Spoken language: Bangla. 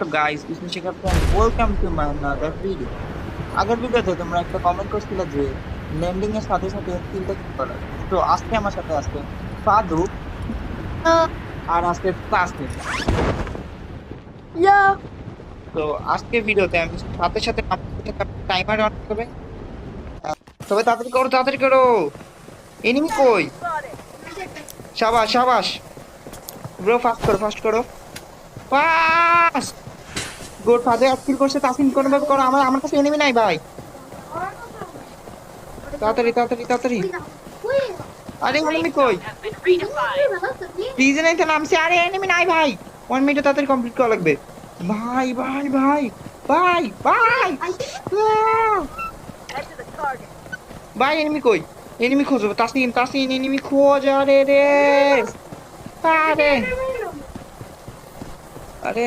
WhatsApp guys, Vishnu Shekhar friend, welcome to my another video. আগের ভিডিওতে তোমরা একটা কমেন্ট করছিলে যে ল্যান্ডিং এর সাথে সাথে স্কিলটা কি করার। তো আজকে আমার সাথে আছে সাধু আর আছে তাসনিম। Yeah. তো আজকে ভিডিওতে আমি সাথে সাথে টাইমার অন করবে। তবে তাড়াতাড়ি করো, তাড়াতাড়ি করো। এনিমি কই? শাবাশ শাবাশ ব্রো, ফাস্ট করো, ফাস্ট করো, ফাস্ট। গুড, ফাদে কিল করছে তাসনিম, কোনোভাবে করো। আমার আমার কাছে এনিমি নাই ভাই, তাড়াতাড়ি তাড়াতাড়ি তাড়াতাড়ি। আরে এনিমি কই? রিজনে তো নামছে, আরে এনিমি নাই ভাই। 1 মিনিট তাড়াতাড়ি কমপ্লিট করা লাগবে। ভাই ভাই ভাই ভাই ভাই আহ! ভাই এনিমি কই? এনিমি খোঁজো, তাসনিম তাসনিম এনিমি খোঁজ। আরে রে, আরে আরে